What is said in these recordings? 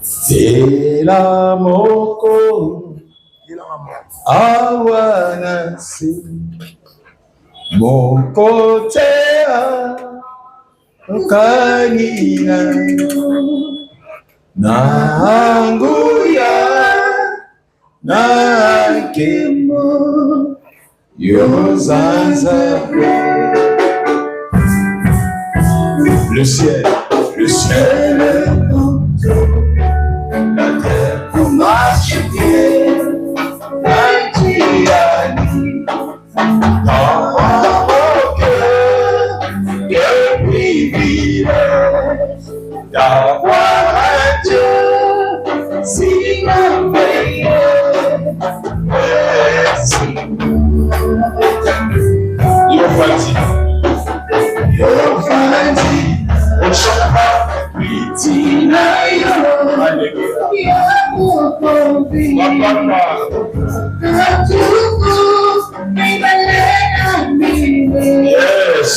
C'est la moko awanasi moko tea kanina nanguya nakemo yozanza. Le ciel la terre marche bien, dans mon cœur, le privilège d'avoir un Dieu si merveilleux. Merci. Yofandi, on chante pas. Yes.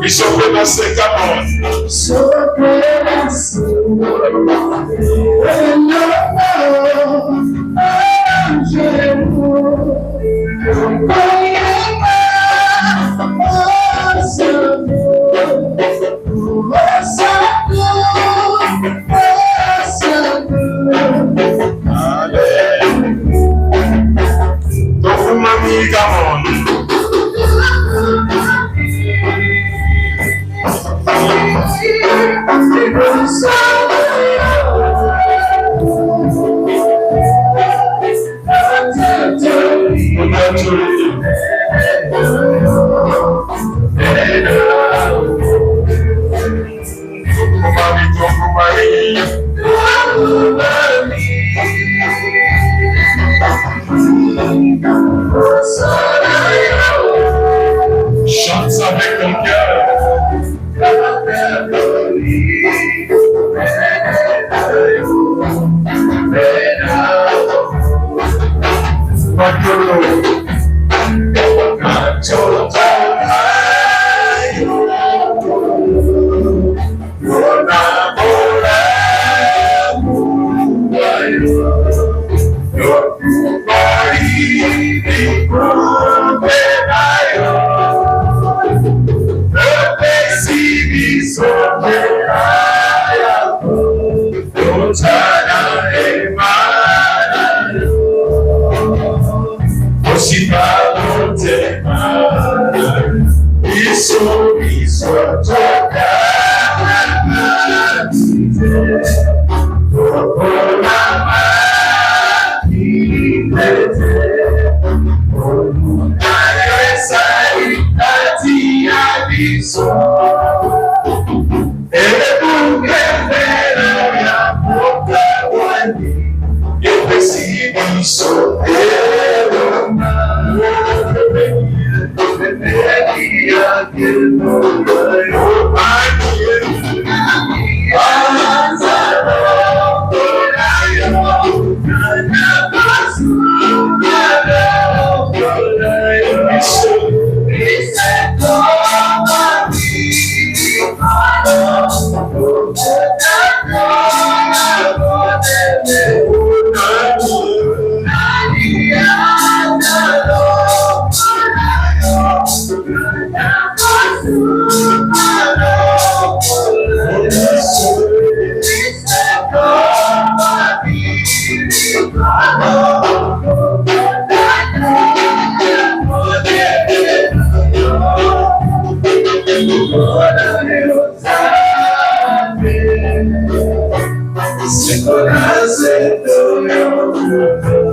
Ils sont commencés comment? Chante ça avec ton cœur.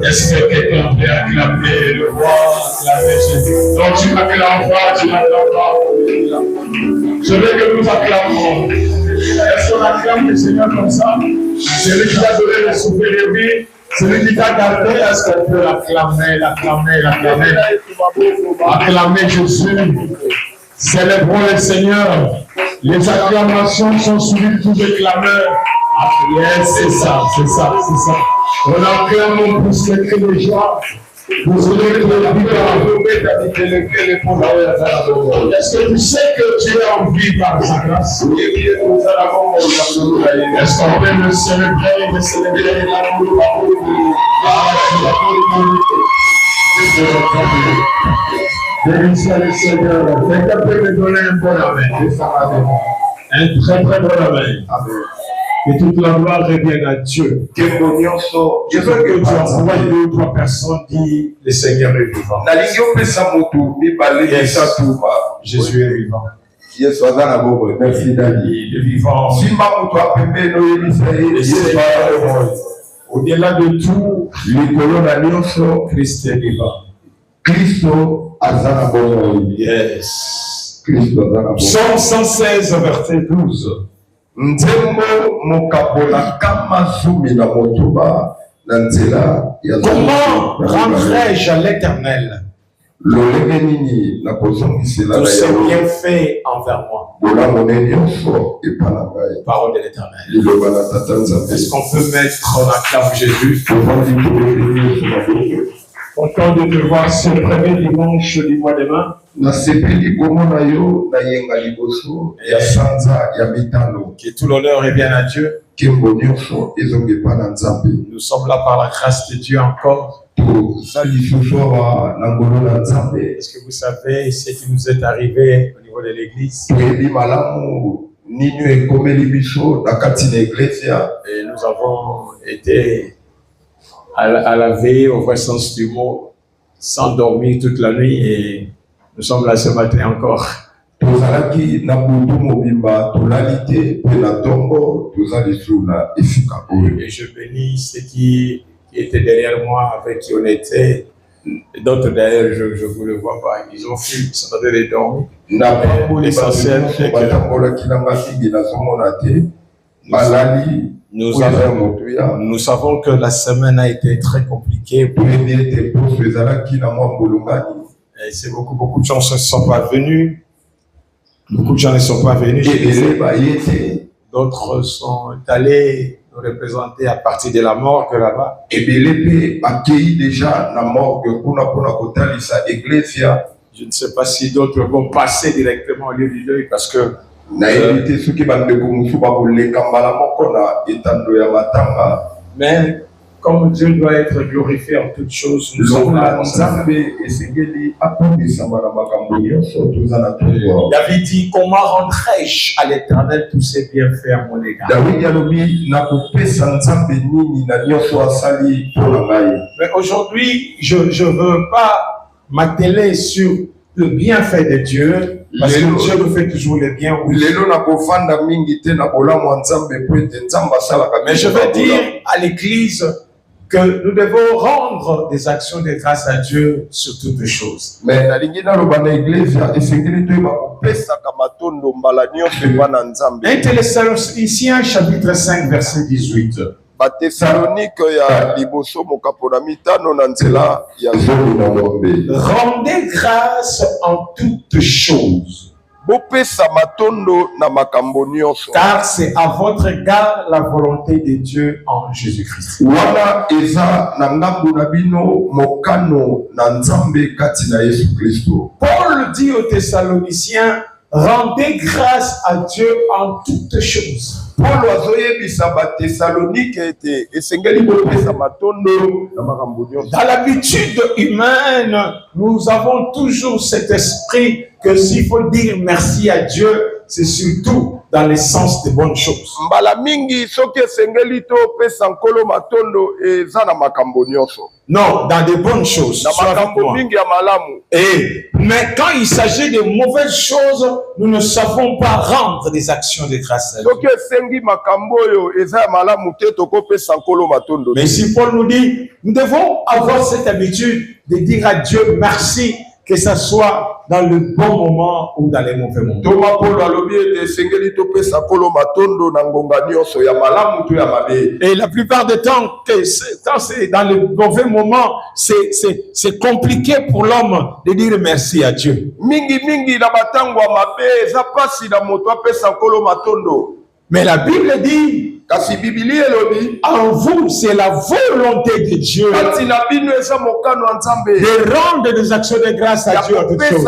Est-ce que quelqu'un peut acclamer le roi, acclamer Jésus? Donc tu m'acclames pas, tu m'acclames pas. Je veux que nous acclamons. Est-ce qu'on acclame le Seigneur comme ça? Celui qui t'a donné le souffle de vie, celui qui t'a gardé, est-ce qu'on peut l'acclamer, l'acclamer, l'acclamer? Acclamer Jésus. Célébrons le Seigneur. Les acclamations sont suivies de tous les clameurs. Yes, c'est ça. On acclame pour ce cri de joie. Est-ce que tu sais que tu es en vie par sa grâce? Est-ce qu'on peut le célébrer l'amour? Bénissez le Seigneur. Quelqu'un peut me donner un bon amen. Un très très bon amen. Amen. Que toute la gloire revienne à Dieu. Je veux que tu envoies 2 ou 3 personnes dit le Seigneur est vivant. Jésus est vivant. Merci Dani. Il est vivant. Au-delà de tout, Christ est vivant. Yes. Psaume 116, verset 12. Comment rendrai-je à l'Éternel tous ses bienfaits envers moi? Parole de l'Éternel. Est-ce qu'on peut mettre en acclame Jésus? Content de te voir ce premier dimanche du mois de mai. Que tout l'honneur est bien à Dieu. Nous sommes là par la grâce de Dieu encore. Est-ce que vous savez ce qui nous est arrivé au niveau de l'église? Et nous avons été à la veille, au vrai sens du mot, sans dormir toute la nuit, et nous sommes là ce matin encore. Et je bénis ceux qui étaient derrière moi, avec qui on était. D'autres d'ailleurs, je ne le vois pas. Ils ont fui, ils sont en train de dormir. L'essentiel, c'est que nous savons que la semaine a été très compliquée. Et c'est beaucoup de gens ne sont pas venus. Beaucoup de gens ne sont pas venus. D'autres sont allés nous représenter à partir de la morgue là-bas. Je ne sais pas si d'autres vont passer directement au lieu du deuil parce que mais comme Dieu doit être glorifié en toutes choses, nous sommes là. David dit, comment rendrai-je à l'Éternel tous ses bienfaits à mon égard? Mais aujourd'hui, je ne veux pas m'atteler sur le bienfait de Dieu, parce que Dieu nous fait toujours le bien. Mais je veux dire à l'Église que nous devons rendre des actions de grâce à Dieu sur toutes les choses. 1 Thessaloniciens chapitre 5 verset 18. Rendez grâce en toutes choses, car c'est à votre égard la volonté de Dieu en Jésus-Christ. Paul dit aux Thessaloniciens, rendez grâce à Dieu en toutes choses. Dans l'habitude humaine, nous avons toujours cet esprit que s'il faut dire merci à Dieu, c'est surtout dans le sens des bonnes choses. Non, dans des bonnes choses. Mais quand il s'agit de mauvaises choses, nous ne savons pas rendre des actions de grâce à Dieu. Mais si Paul nous dit, nous devons avoir cette habitude de dire à Dieu merci, que ce soit dans le bon moment ou dans les mauvais moments. Et la plupart du temps, quand c'est dans le mauvais moment, c'est compliqué pour l'homme de dire merci à Dieu. Mais la Bible dit, En vous, c'est la volonté de Dieu de rendre des actions de grâce à Dieu à toutes choses.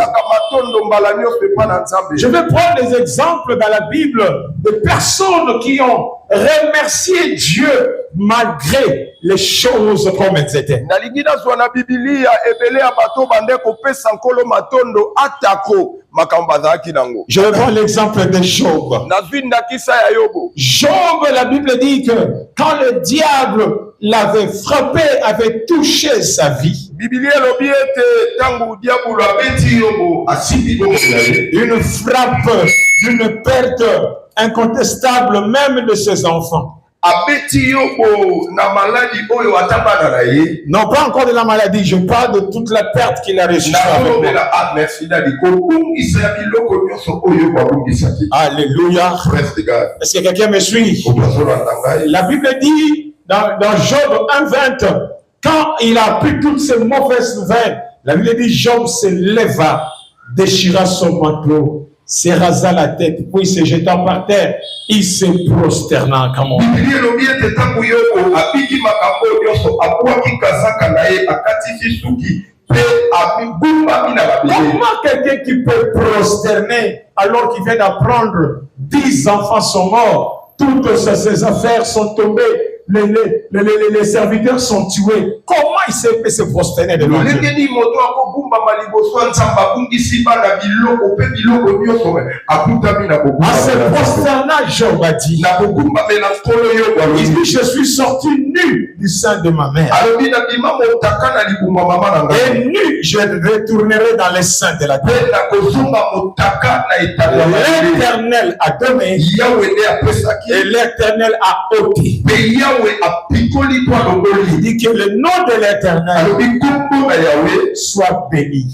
Je vais prendre des exemples dans la Bible de personnes qui ont remercié Dieu malgré les choses comme elles étaient. Je vais prendre l'exemple de Job. Job, la Bible dit que quand le diable l'avait frappé, avait touché sa vie, une frappe, une perte incontestable même de ses enfants. Non, pas encore de la maladie, je parle de toute la perte qu'il a reçue. Alléluia. Est-ce que quelqu'un me suit? La Bible dit dans Job 1:20, quand il a appris toutes ces mauvaises nouvelles, la Bible dit Job se leva, déchira son manteau, se rasa la tête, puis se jetant par terre, il se prosterna comme on dit. Comment quelqu'un qui peut prosterner alors qu'il vient d'apprendre 10 enfants sont morts, toutes ses affaires sont tombées, les serviteurs sont tués. Comment il peut se prosterner devant Dieu? En se prosternant, Job a dit, il dit, je suis sorti nu du sein de ma mère. Et nu, je retournerai dans les seins de la terre. L'Éternel a donné et l'Éternel a ôté. Il dit que le nom de l'Éternel soit béni.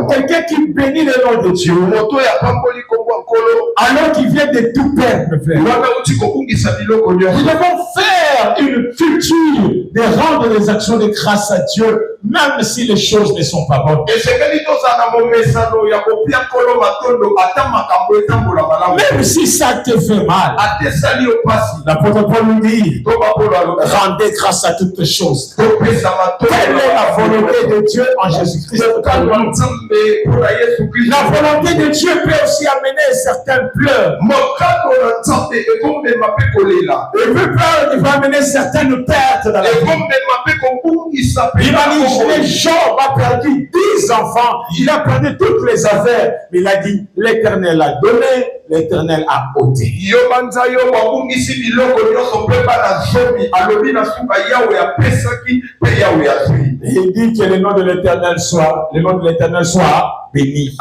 Quelqu'un qui bénit le nom de Dieu, alors qu'il vient de tout perdre, nous devons faire une culture de rendre les actions de grâce à Dieu, même si les choses ne sont pas bonnes. Même si ça te fait mal, l'apôtre Paul nous dit, rendez grâce à toutes les choses. Quelle est la volonté de Dieu en Jésus-Christ? La volonté de Dieu peut aussi amener certains pleurs. Il peut amener certaines pertes dans la vie. Imaginez, Job a perdu 10 enfants, il a perdu toutes les affaires, mais il a dit, l'Éternel a donné, l'Éternel a ôté. Et il dit que le nom de l'Éternel soit béni.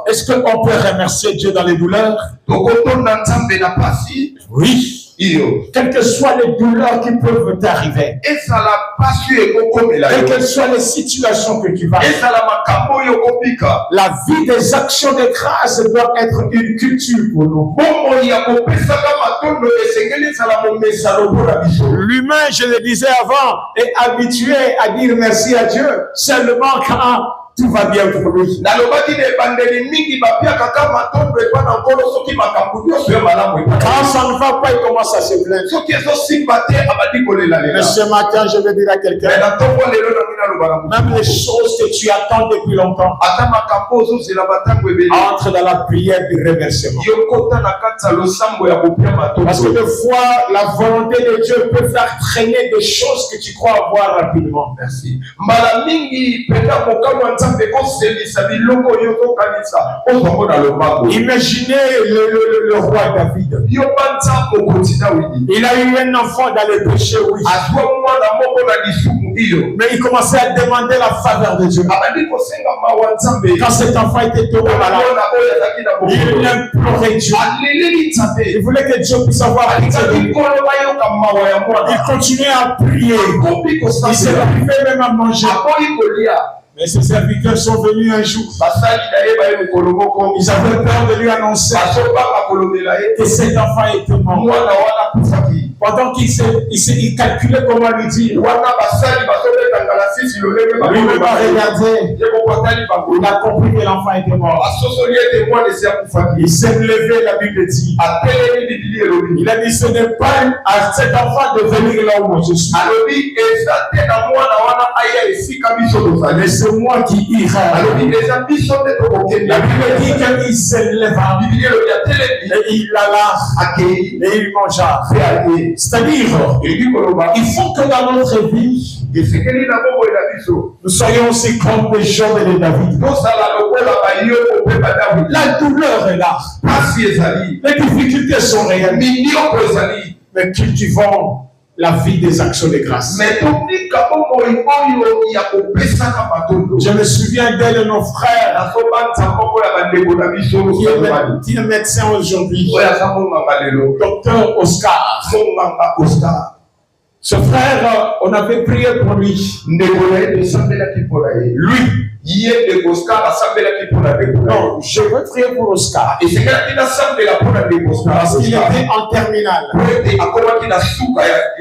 Est-ce qu'on peut remercier Dieu dans les douleurs? Oui. Quelles que soient les douleurs qui peuvent t'arriver, quelles que soient les situations que tu vas, la vie des actions de grâce doit être une culture pour nous. L'humain, je le disais avant, est habitué à dire merci à Dieu seulement quand tout va bien pour lui. Quand ça ne va pas, il commence à se plaindre. Mais ce matin, je vais dire à quelqu'un, même les choses que tu attends depuis longtemps, entre dans la prière du remerciement. Parce que des fois, la volonté de Dieu peut faire traîner des choses que tu crois avoir rapidement. Merci. Imaginez le roi David. Il a eu un enfant dans le péché, oui. Mais il commençait à demander la faveur de Dieu. Quand cet enfant était tombé malade, il implorait Dieu. Il voulait que Dieu puisse avoir pitié de lui. Il continuait à prier. Il s'est privé même à manger. Mais ses serviteurs sont venus un jour. Ils avaient peur de lui annoncer que cet enfant était mort. Pendant qu'il calculait comment lui dire, Lui-même a regardé. Il a compris que l'enfant était mort. Il s'est levé, la Bible dit. Il a dit, ce n'est pas à cet enfant de venir là où moi je suis. Mais c'est moi qui irai. La Bible dit qu'il s'est levé. Et il alla. Et il mangea. C'est-à-dire, il faut que dans notre vie, nous soyons aussi comme les gens de David. La douleur est là. Les difficultés sont réelles. Mais cultivons la vie des actions de grâce. Je me souviens d'un de nos frères qui est médecin aujourd'hui, docteur Oscar. Ce frère, on avait prié pour lui. Non, je veux prier pour Oscar. Parce qu'il était en terminale.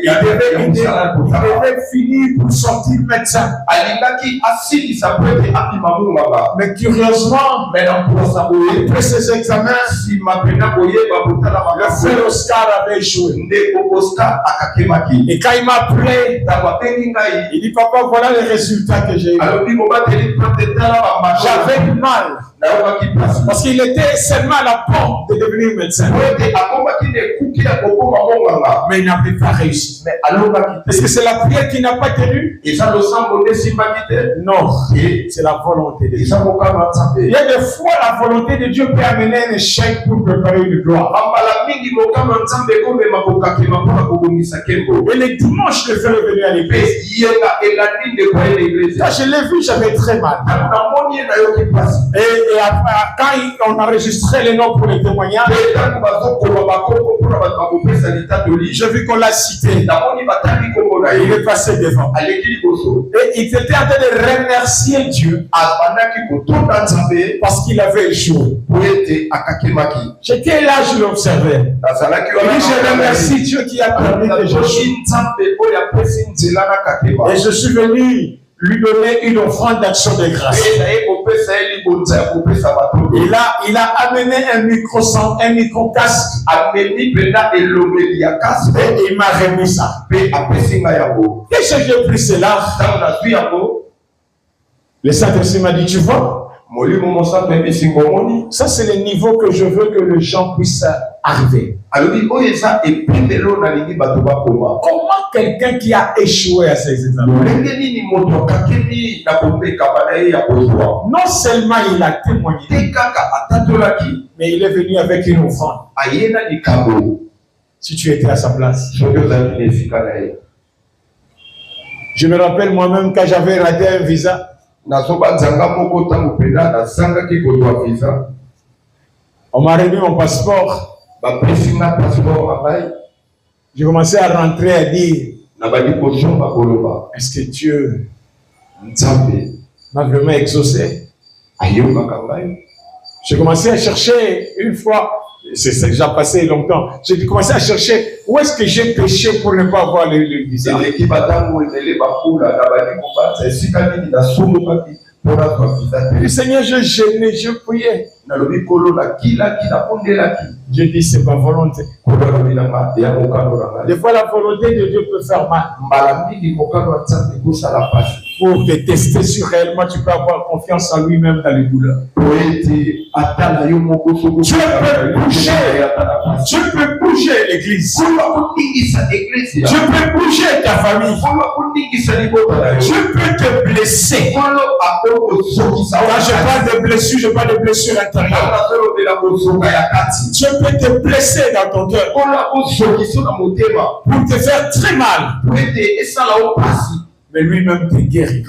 Il devait finir pour sortir médecin. Mais curieusement, après ses examens, le frère Oscar avait échoué. Et quand il m'a appelé, il dit, papa, voilà les résultats que j'ai eu. J'avais du mal. Parce qu'il était seulement à la porte de devenir médecin. Mais il n'avait pas réussi. Est-ce que c'est la prière qui n'a pas tenu? Non, c'est la volonté de Dieu. Il y a des fois la volonté de Dieu peut amener un échec pour préparer une gloire. Et les dimanches, je suis revenu à l'église. Quand je l'ai vu, j'avais très mal. Et après, quand on enregistrait les noms pour les témoignages, j'ai vu qu'on l'a cité. Il est passé devant. Et il était en train de remercier Dieu parce qu'il avait échoué. J'étais là, je l'observais. Et je remercie Dieu qui a permis que j'échoue. Et je suis venu lui donner une offrande d'action de grâce. Et là, il a amené un micro-casque. Et il m'a remis ça. Et quand j'ai pris cela, le Saint-Esprit m'a dit, tu vois, ça c'est le niveau que je veux que les gens puissent arriver. Comment quelqu'un qui a échoué à ses examens, non seulement il a témoigné, mais il est venu avec une offrande. Si tu étais à sa place. Je me rappelle moi-même quand j'avais raté un visa. On m'a remis mon passeport. J'ai commencé à rentrer à dire, est-ce que Dieu m'a vraiment exaucé? J'ai commencé à chercher une fois, c'est déjà passé longtemps, j'ai commencé à chercher où est-ce que j'ai péché pour ne pas avoir le visa. Le Seigneur, je gênais, je priais. Je dis, c'est ma volonté. Des fois, la volonté de Dieu peut faire mal. Pour te tester si réellement tu peux avoir confiance en lui-même dans les douleurs. Tu peux bouger l'église. Tu peux bouger ta famille. Tu peux te blesser. Quand je parle de blessure, je parle de blessure intérieure. Tu peux te blesser dans ton cœur pour te faire très mal. Mais lui-même te guérit.